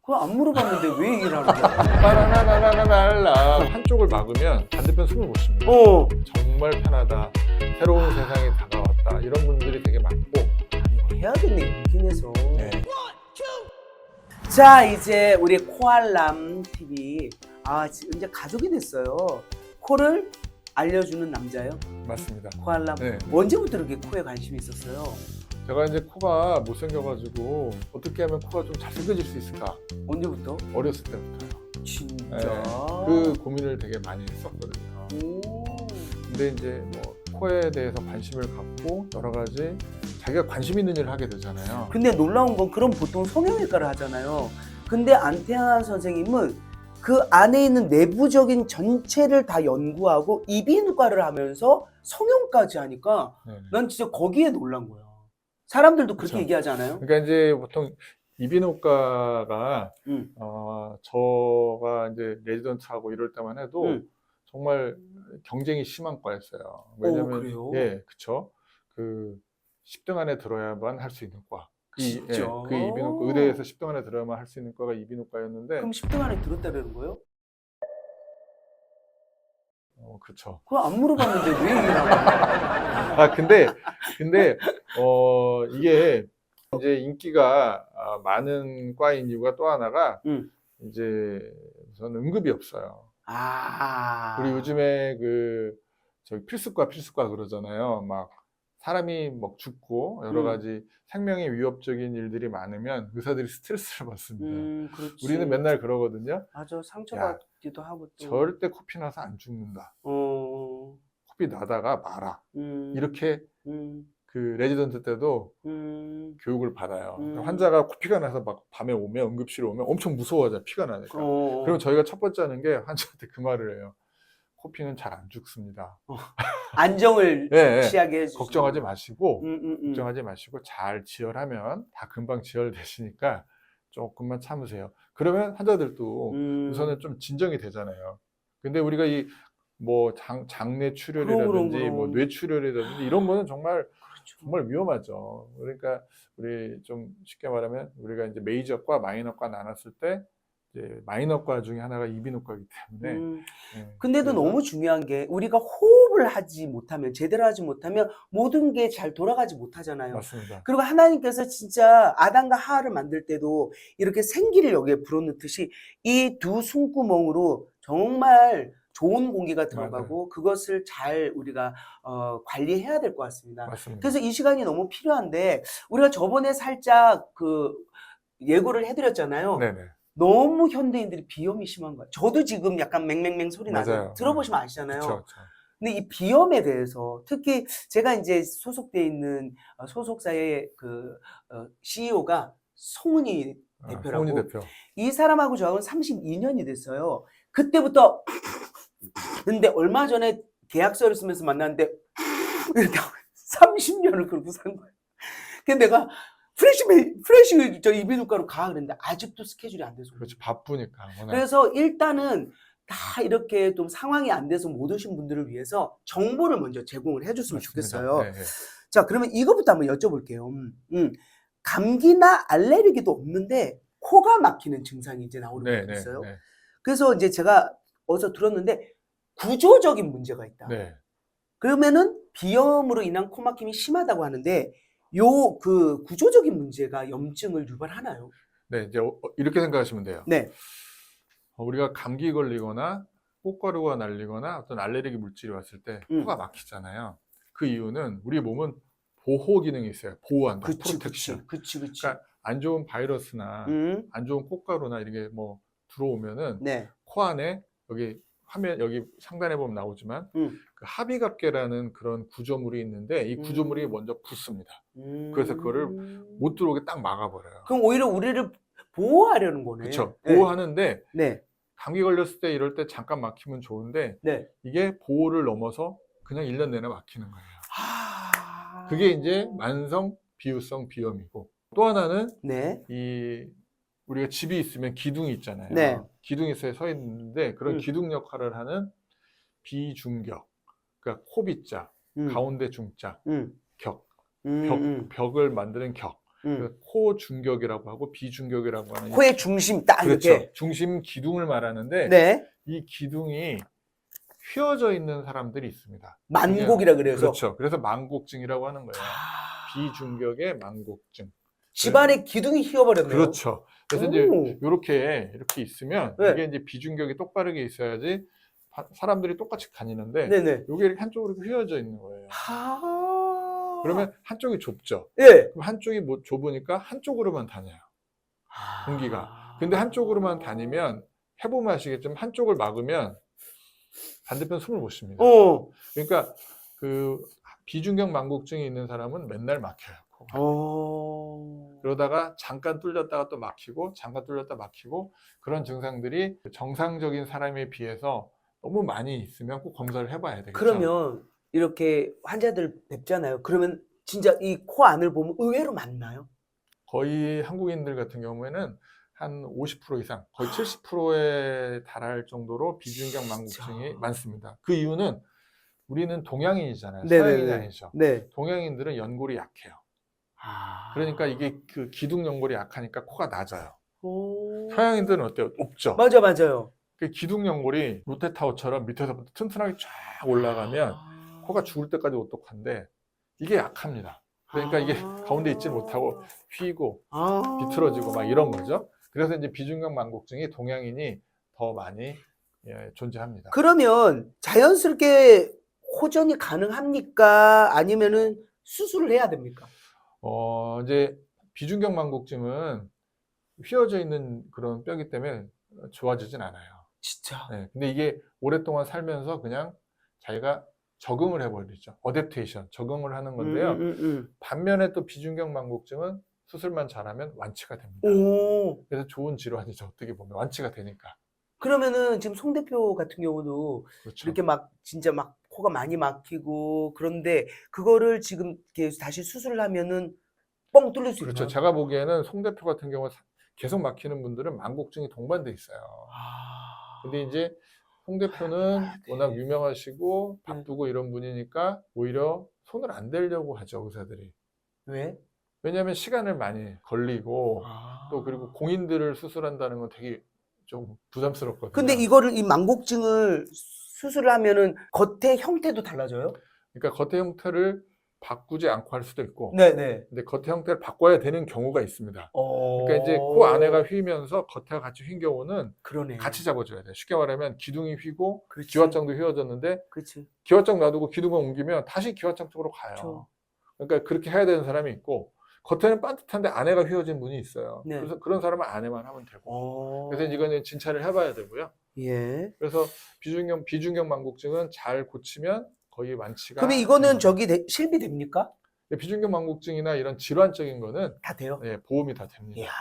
그거 안 물어봤는데 왜 얘기를 하는 거야? 빠라라라라라라 한쪽을 막으면 반대편 숨을 못 쉽니다. 정말 편하다. 새로운 세상이 다가왔다. 이런 분들이 되게 많고. 이거 해야겠네, 인기내서. 네. 자, 이제 우리 코알람 TV 이제 가족이 됐어요. 코를 알려주는 남자요. 맞습니다. 코알람. 네. 언제부터 이렇게 코에 관심이 있었어요? 제가 이제 코가 못생겨가지고 어떻게 하면 코가 좀 잘생겨질 수 있을까? 언제부터? 어렸을 때부터요. 진짜. 네. 그 고민을 되게 많이 했었거든요. 오. 근데 이제 뭐 코에 대해서 관심을 갖고 여러 가지 자기가 관심 있는 일을 하게 되잖아요. 근데 놀라운 건 그럼 보통 성형외과를 하잖아요. 근데 안태환 선생님은 그 안에 있는 내부적인 전체를 다 연구하고 이비인후과를 하면서 성형까지 하니까 네네. 난 진짜 거기에 놀란 거야. 사람들도 그렇게 그쵸. 얘기하지 않아요? 그러니까 이제 보통 이비인후과가 저가 이제 레지던트하고 이럴 때만 해도 정말 경쟁이 심한 과였어요. 왜냐면 그래요? 예, 그쵸. 그 10등 안에 들어야만 할 수 있는 과. 진짜? 그 이비인후과 의대에서 10등 안에 들어야만 할 수 있는 과가 이비인후과였는데. 그럼 10등 안에 들었다는 거예요? 그렇죠. 그거 안 물어봤는데 왜 얘기를 하는 거야? 근데 이게 이제 인기가 많은 과인 이유가 또 하나가 이제 우선 응급이 없어요. 우리 요즘에 저기 필수과 필수과 그러잖아요. 막 사람이 막 죽고 여러 가지 생명에 위협적인 일들이 많으면 의사들이 스트레스를 받습니다. 그렇지. 우리는 맨날 그러거든요. 맞아, 상처받기도 하고 또. 절대 코피 나서 안 죽는다. 코피 나다가 말아. 이렇게 그 레지던트 때도 교육을 받아요. 환자가 코피가 나서 막 밤에 오면 응급실에 오면 엄청 무서워하잖아요. 피가 나니까. 그럼 저희가 첫 번째 하는 게 환자한테 그 말을 해요. 코피는 잘 안 죽습니다. 안정을 네, 취하게 해주시고. 걱정하지 마시고 걱정하지 잘 지혈하면 다 금방 지혈되시니까 조금만 참으세요. 그러면 환자들도 우선은 좀 진정이 되잖아요. 근데 우리가 이 뭐 장내 출혈이라든지 뭐 뇌출혈이라든지 이런 거는 정말 위험하죠. 그러니까 우리 좀 쉽게 말하면 우리가 이제 메이저과 마이너과 나눴을 때 이제 마이너과 중에 하나가 이비인후과이기 때문에. 근데도 너무 중요한 게 우리가 호흡을 하지 못하면, 제대로 하지 못하면 모든 게 잘 돌아가지 못하잖아요. 맞습니다. 그리고 하나님께서 진짜 아담과 하와를 만들 때도 이렇게 생기를 여기에 불어넣듯이 이 두 숨구멍으로 정말 좋은 공기가 들어가고 맞아요. 그것을 잘 우리가 관리해야 될 것 같습니다. 맞습니다. 그래서 이 시간이 너무 필요한데 우리가 저번에 살짝 예고를 해드렸잖아요. 네네. 너무 현대인들이 비염이 심한 거야. 저도 지금 약간 맹맹맹 소리 나죠. 맞아요. 들어보시면 아시잖아요. 그쵸. 근데 이 비염에 대해서 특히 제가 이제 소속돼 있는 소속사의 CEO가 송은이 대표라고. 송은이 대표. 이 사람하고 저하고는 32년이 됐어요. 그때부터 근데 얼마 전에 계약서를 쓰면서 만났는데 이렇게 30년을 그러고 산 거예요. 근데 내가 프레시 저 이비인후과로 가 그랬는데 아직도 스케줄이 안 돼서. 그렇지, 바쁘니까. 워낙. 그래서 일단은 다 이렇게 좀 상황이 안 돼서 못 오신 분들을 위해서 정보를 먼저 제공을 해줬으면 좋겠어요. 네. 자, 그러면 이거부터 한번 여쭤볼게요. 감기나 알레르기도 없는데 코가 막히는 증상이 이제 나오는 분이 있어요. 그래서 이제 제가 어디서 들었는데 구조적인 문제가 있다. 그러면은 비염으로 인한 코 막힘이 심하다고 하는데 그 구조적인 문제가 염증을 유발하나요? 네, 이제 이렇게 생각하시면 돼요. 네. 우리가 감기 걸리거나 꽃가루가 날리거나 어떤 알레르기 물질이 왔을 때 코가 막히잖아요. 그 이유는 우리 몸은 보호 기능이 있어요. 보호한다. 프로텍션. 그치. 그러니까 안 좋은 바이러스나 안 좋은 꽃가루나 이렇게 뭐 들어오면은 코 안에 여기 화면 여기 상단에 보면 나오지만 그 합의갑계라는 그런 구조물이 있는데 이 구조물이 먼저 붙습니다. 그래서 그거를 못 들어오게 딱 막아버려요. 그럼 오히려 우리를 보호하려는 거네. 그렇죠. 보호하는데 네. 감기 걸렸을 때 이럴 때 잠깐 막히면 좋은데 이게 보호를 넘어서 그냥 1년 내내 막히는 거예요. 그게 이제 만성 비유성 비염이고, 또 하나는 우리가 집이 있으면 기둥이 있잖아요. 기둥이 서 있는데 그런 기둥 역할을 하는 비중격, 그러니까 코빗자, 가운데 중자, 벽을 만드는 격. 코 중격이라고 하고 비중격이라고 하는 코의 중심 딱 그렇죠. 이렇게. 중심 기둥을 말하는 네. 이 기둥이 휘어져 있는 사람들이 있습니다. 만곡이라 그래서. 그렇죠. 그래서 만곡증이라고 하는 거예요. 비중격의 만곡증. 집안의 기둥이 휘어버렸네요. 그렇죠. 그래서 이제 이렇게 있으면 네. 이게 이제 비중격이 똑바르게 있어야지 사람들이 똑같이 다니는데 네네. 이게 이렇게 한쪽으로 휘어져 있는 거예요. 그러면 한쪽이 좁죠. 예. 그럼 한쪽이 뭐 좁으니까 한쪽으로만 다녀요. 공기가. 근데 한쪽으로만 다니면 해보면 아시겠지만 한쪽을 막으면 반대편 숨을 못 쉽니다. 그러니까 그 비중격 만곡증이 있는 사람은 맨날 막혀요. 그러다가 잠깐 뚫렸다가 또 막히고 잠깐 뚫렸다 막히고 그런 증상들이 정상적인 사람에 비해서 너무 많이 있으면 꼭 검사를 해봐야 되겠죠. 그러면 이렇게 환자들 뵙잖아요. 그러면 진짜 이 코 안을 보면 의외로 많나요? 거의 한국인들 같은 경우에는 한 50% 이상, 거의 70%에 달할 정도로 비중격 만곡증이 많습니다. 그 이유는 우리는 동양인이잖아요. 서양인이 아니죠. 네. 동양인들은 연골이 약해요. 그러니까 이게 그 기둥 연골이 약하니까 코가 낮아요. 서양인들은 어때요? 높죠. 맞아요. 그 기둥 연골이 롯데타워처럼 밑에서부터 튼튼하게 쫙 올라가면 코가 죽을 때까지 오똑한데 이게 약합니다. 그러니까 이게 가운데 있지 못하고 휘고 비틀어지고 막 이런 거죠. 그래서 이제 비중격 만곡증이 동양인이 더 많이 존재합니다. 그러면 자연스럽게 호전이 가능합니까? 아니면은 수술을 해야 됩니까? 이제 비중격 만곡증은 휘어져 있는 그런 뼈기 때문에 좋아지진 않아요. 진짜. 네, 근데 이게 오랫동안 살면서 그냥 자기가 적응을 해버리죠. 어댑테이션, 적응을 하는 건데요. 반면에 또 비중격 만곡증은 수술만 잘하면 완치가 됩니다. 그래서 좋은 질환이죠. 어떻게 보면 완치가 되니까. 그러면은 지금 송 대표 같은 경우도 그렇죠. 이렇게 막 진짜 막 코가 많이 막히고 그런데 그거를 지금 이렇게 다시 수술을 하면은 뻥 뚫릴 수 그렇죠. 있나요? 제가 보기에는 송 대표 같은 경우 계속 막히는 분들은 만곡증이 동반돼 있어요. 근데 이제 송 대표는 워낙 유명하시고 바쁘고 이런 분이니까 오히려 손을 안 대려고 하죠, 의사들이. 왜? 왜냐하면 시간을 많이 걸리고 또 그리고 공인들을 수술한다는 건 되게 좀 부담스럽거든요. 근데 이거를 이 만곡증을 수술을 하면은 겉의 형태도 달라져요? 그러니까 겉의 형태를 바꾸지 않고 할 수도 있고 네네. 근데 겉의 형태를 바꿔야 되는 경우가 있습니다. 그러니까 이제 코 안에가 휘면서 겉에가 같이 휜 경우는 그러네. 같이 잡아줘야 돼요. 쉽게 말하면 기둥이 휘고 그렇지. 기와장도 휘어졌는데 그렇지. 기와장 놔두고 기둥을 옮기면 다시 기와장 쪽으로 가요. 그렇죠. 그러니까 그렇게 해야 되는 사람이 있고 겉에는 반듯한데 안에가 휘어진 분이 있어요. 네. 그래서 그런 사람은 안에만 하면 되고 그래서 이거는 진찰을 해봐야 되고요. 예. 그래서 비중격 만곡증은 잘 고치면 거의 완치가 그러면 이거는 됩니다. 실비됩니까? 비중격 만곡증이나 이런 질환적인 거는 다 돼요? 네, 보험이 다 됩니다. 이야,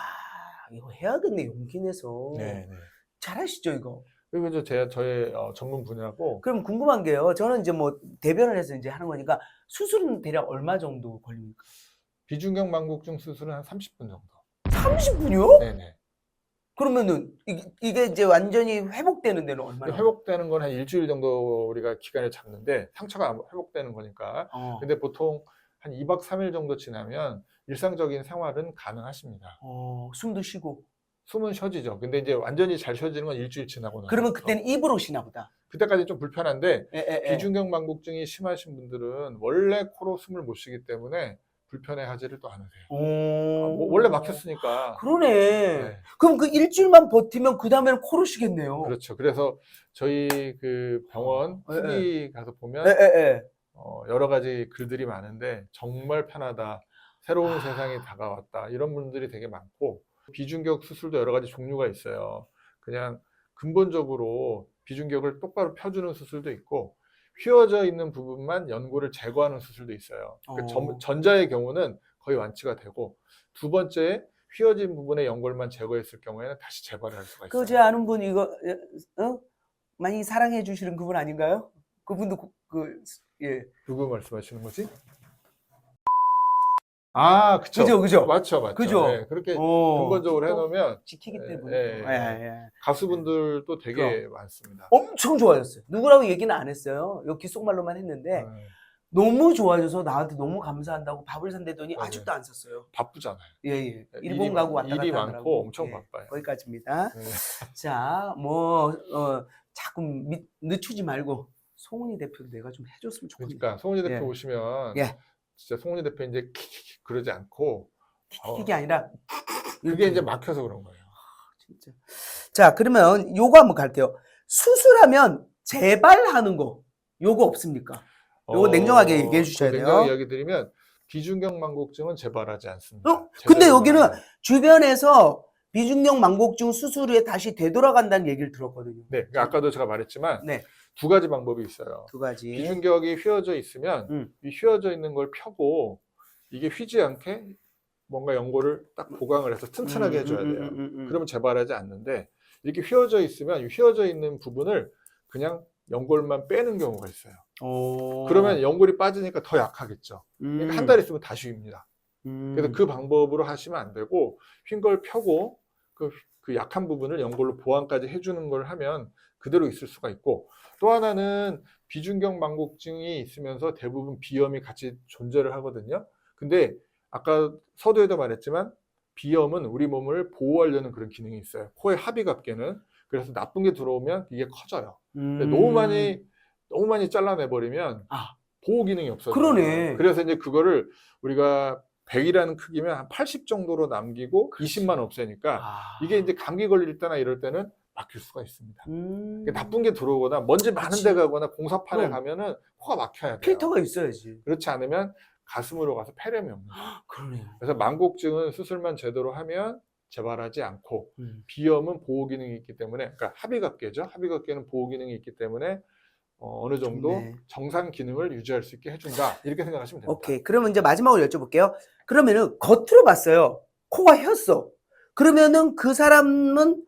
이거 해야겠네, 용기 내서. 네, 네. 잘하시죠, 이거? 그리고 이제 저의 전문 분야고. 그럼 궁금한 게요. 저는 이제 뭐 대변을 해서 이제 하는 거니까 수술은 대략 얼마 정도 걸립니까? 비중격 만곡증 수술은 한 30분 정도. 30분이요? 네네. 그러면은 이게 이제 완전히 회복되는 데는 얼마나? 회복되는 건 한 일주일 정도 우리가 기간을 잡는데 상처가 회복되는 거니까. 근데 보통 한 2박 3일 정도 지나면 일상적인 생활은 가능하십니다. 숨도 쉬고. 숨은 쉬어지죠. 근데 이제 완전히 잘 쉬어지는 건 일주일 지나고 나서. 그러면 그때는 입으로 쉬나 보다. 그때까지 좀 불편한데 비중격 예. 만곡증이 심하신 분들은 원래 코로 숨을 못 쉬기 때문에 불편해하지를 또 않으세요. 원래 막혔으니까. 그러네. 네. 그럼 그 일주일만 버티면 그 다음에는 코로 쉬겠네요. 그렇죠. 그래서 저희 그 병원 후기 가서 보면 여러 가지 글들이 많은데 정말 편하다. 새로운 세상이 다가왔다. 이런 분들이 되게 많고 비중격 수술도 여러 가지 종류가 있어요. 그냥 근본적으로 비중격을 똑바로 펴주는 수술도 있고 휘어져 있는 부분만 연골을 제거하는 수술도 있어요. 그러니까 전자의 경우는 거의 완치가 되고 두 번째 휘어진 부분의 연골만 제거했을 경우에는 다시 재발을 할 수가 있어요. 제 아는 분 이거 많이 사랑해 주시는 그분 아닌가요? 그분도 예. 누구 말씀하시는 거지? 그쵸. 그죠. 맞죠. 그죠. 네, 그렇게 근본적으로 해놓으면 지키기 때문에. 가수분들도 되게 많습니다. 엄청 좋아졌어요. 누구라고 얘기는 안 했어요. 요 귓속말로만 했는데 너무 좋아져서 나한테 너무 감사한다고 밥을 산다더니 맞아요. 아직도 안 샀어요. 바쁘잖아요. 예. 일본 가고 왔다 갔다 일이 하느라고. 많고 엄청 예, 바빠요. 거기까지입니다. 네. 자, 자꾸 늦추지 말고 송은이 대표도 내가 좀 해줬으면 좋겠네. 그러니까 송은이 대표 예. 오시면 예. 진짜 송은이 대표 이제 킥킥 그러지 않고 킥킥이 아니라 그게 이제 막혀서 그런 거예요. 진짜. 자, 그러면 요거 한번 갈게요. 수술하면 재발하는 거 요거 없습니까? 요거 냉정하게 얘기해 주셔야 돼요. 냉정하게 이야기 드리면 비중격 망곡증은 재발하지 않습니다. 근데 제대로 여기는 말하면. 주변에서 비중격 망곡증 수술 후에 다시 되돌아간다는 얘기를 들었거든요. 네, 그러니까 아까도 제가 말했지만 네, 두 가지 방법이 있어요. 두 가지. 비중격이 휘어져 있으면 이 휘어져 있는 걸 펴고 이게 휘지 않게 뭔가 연골을 딱 보강을 해서 튼튼하게 해줘야 돼요. 그러면 재발하지 않는데 이렇게 휘어져 있으면 이 휘어져 있는 부분을 그냥 연골만 빼는 경우가 있어요. 그러면 연골이 빠지니까 더 약하겠죠. 그러니까 한 달 있으면 다시 휩니다. 그래서 그 방법으로 하시면 안 되고 휜 걸 펴고 그 약한 부분을 연골로 보완까지 해주는 걸 하면 그대로 있을 수가 있고, 또 하나는 비중격 망곡증이 있으면서 대부분 비염이 같이 존재를 하거든요. 근데 아까 서두에도 말했지만 비염은 우리 몸을 보호하려는 그런 기능이 있어요. 코의 하비갑계는. 그래서 나쁜 게 들어오면 이게 커져요. 근데 너무 많이 잘라내버리면 보호 기능이 없어져요. 그러네. 그래서 이제 그거를 우리가 100이라는 크기면 한 80 정도로 남기고 20만 없애니까 이게 이제 감기 걸릴 때나 이럴 때는 막힐 수가 있습니다. 나쁜 게 들어오거나 먼지 많은 데 가거나 공사판에 가면은 코가 막혀야 돼요. 필터가 있어야지. 그렇지 않으면 가슴으로 가서 폐렴이 옵니다. 그러네. 그래서 망곡증은 수술만 제대로 하면 재발하지 않고 비염은 보호 기능이 있기 때문에, 그러니까 하비갑계죠. 하비갑계는 보호 기능이 있기 때문에 어느 정도 좋네. 정상 기능을 유지할 수 있게 해준다. 이렇게 생각하시면 됩니다. 오케이. 그러면 이제 마지막으로 여쭤볼게요. 그러면은 겉으로 봤어요. 코가 혅어. 그러면은 그 사람은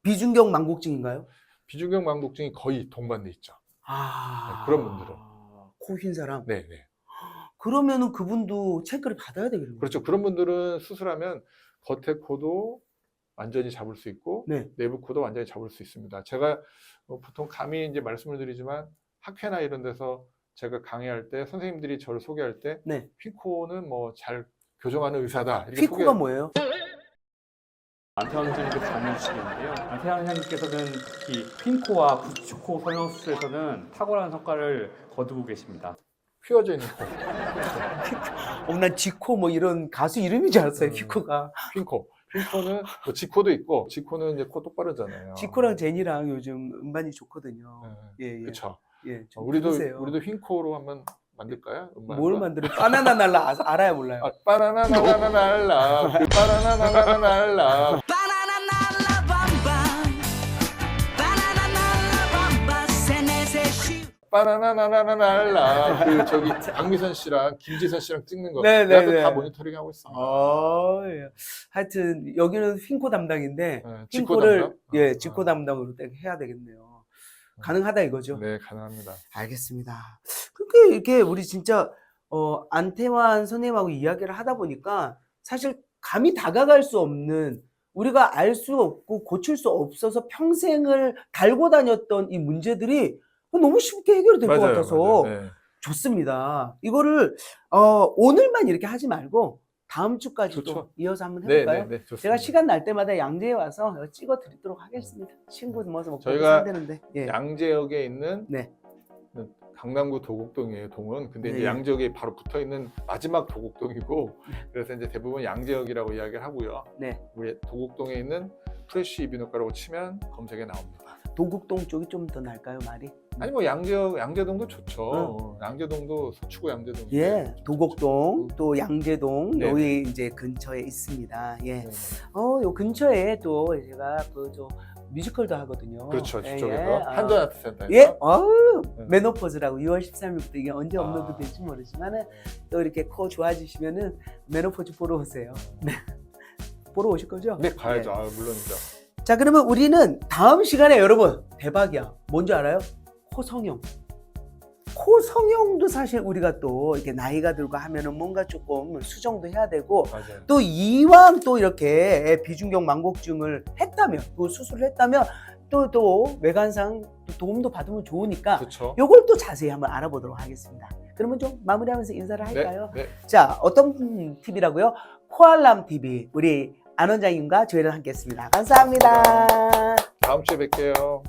비중격 망곡증인가요? 비중격 망곡증이 거의 동반돼 있죠. 네, 그런 분들은. 코 휜 사람? 네. 그러면은 그분도 체크를 받아야 되겠네요. 그렇죠. 그런 분들은 수술하면 겉에 코도 완전히 잡을 수 있고 네. 내부 코도 완전히 잡을 수 있습니다. 제가 보통 감히 이제 말씀을 드리지만 학회나 이런 데서 제가 강의할 때 선생님들이 저를 소개할 때 네. 휜코는 뭐 잘 교정하는 의사다. 이렇게 휜코가 뭐예요? 안태환 선생님께서 설명해 주시겠는데요. 안태환 선생님께서는 특히 휜코와 부츠코 성형수술에서는 탁월한 성과를 거두고 계십니다. 휘어져 있는 코. 난 지코 뭐 이런 가수 이름인 줄 알았어요. 휜코가. 휜코는 뭐 지코도 있고, 지코는 이제 코 똑바르잖아요. 지코랑 제니랑 요즘 음반이 좋거든요. 예. 그렇죠. 예. 우리도 휜코로 한번 만들까요? 뭘 만들어? 바나나 날라 알아야 몰라요. 바나나 날라 바나나 날라 바나나 날라 그 저기 박미선 씨랑 김지선 씨랑 찍는 거 내가 다 모니터링 하고 있습니다. 예. 하여튼 여기는 휜코 담당인데 지코 휜코를 담당? 지코 담당으로 해야 되겠네요. 가능하다 이거죠? 네, 가능합니다. 알겠습니다. 그렇게 이렇게 우리 진짜 안태환 선생님하고 이야기를 하다 보니까 사실 감히 다가갈 수 없는, 우리가 알 수 없고 고칠 수 없어서 평생을 달고 다녔던 이 문제들이 너무 쉽게 해결이 될 것 같아서 네. 좋습니다. 이거를 오늘만 이렇게 하지 말고 다음 주까지도 좋죠. 이어서 한번 해볼까요? 네, 좋습니다. 제가 시간 날 때마다 양재에 와서 찍어 드리도록 하겠습니다. 친구 모아서 먹고 저희가 되는데. 예. 양재역에 있는 네. 강남구 도곡동이에요, 동은. 근데 이제 네. 양재역에 바로 붙어 있는 마지막 도곡동이고, 그래서 이제 대부분 양재역이라고 이야기를 하고요. 네. 우리 도곡동에 있는 프레쉬 이비인후과라고 치면 검색에 나옵니다. 도곡동 쪽이 좀 더 나을까요, 말이? 아니 뭐 양재동도 좋죠. 양재동도 서초구 양재동. 예, 도곡동 또 양재동 네. 여기 이제 근처에 있습니다. 예. 네. 요 근처에 또 제가 또 뮤지컬도 하거든요. 그렇죠, 예, 저쪽에서 예. 한전아트센터에서. 예, 네. 메노포즈라고 6월 13일부터 이게 언제 업로드 될지 모르지만은 또 이렇게 코 좋아지시면은 메노포즈 보러 오세요. 네. 보러 오실 거죠? 네, 가야죠. 예. 물론이죠. 자, 그러면 우리는 다음 시간에 여러분 대박이야. 뭔지 알아요? 코 성형. 코 성형도 사실 우리가 또 이렇게 나이가 들고 하면은 뭔가 조금 수정도 해야 되고, 맞아요. 또 이왕 또 이렇게 비중격 망곡증을 했다면, 그 수술을 했다면 또 외관상 도움도 받으면 좋으니까 그렇죠. 요걸 또 자세히 한번 알아보도록 하겠습니다. 그러면 좀 마무리하면서 인사를 할까요? 네. 자, 어떤 TV라고요? 코알람 TV. 우리 안 원장님과 저희랑 함께했습니다. 감사합니다. 다음 주에 뵐게요.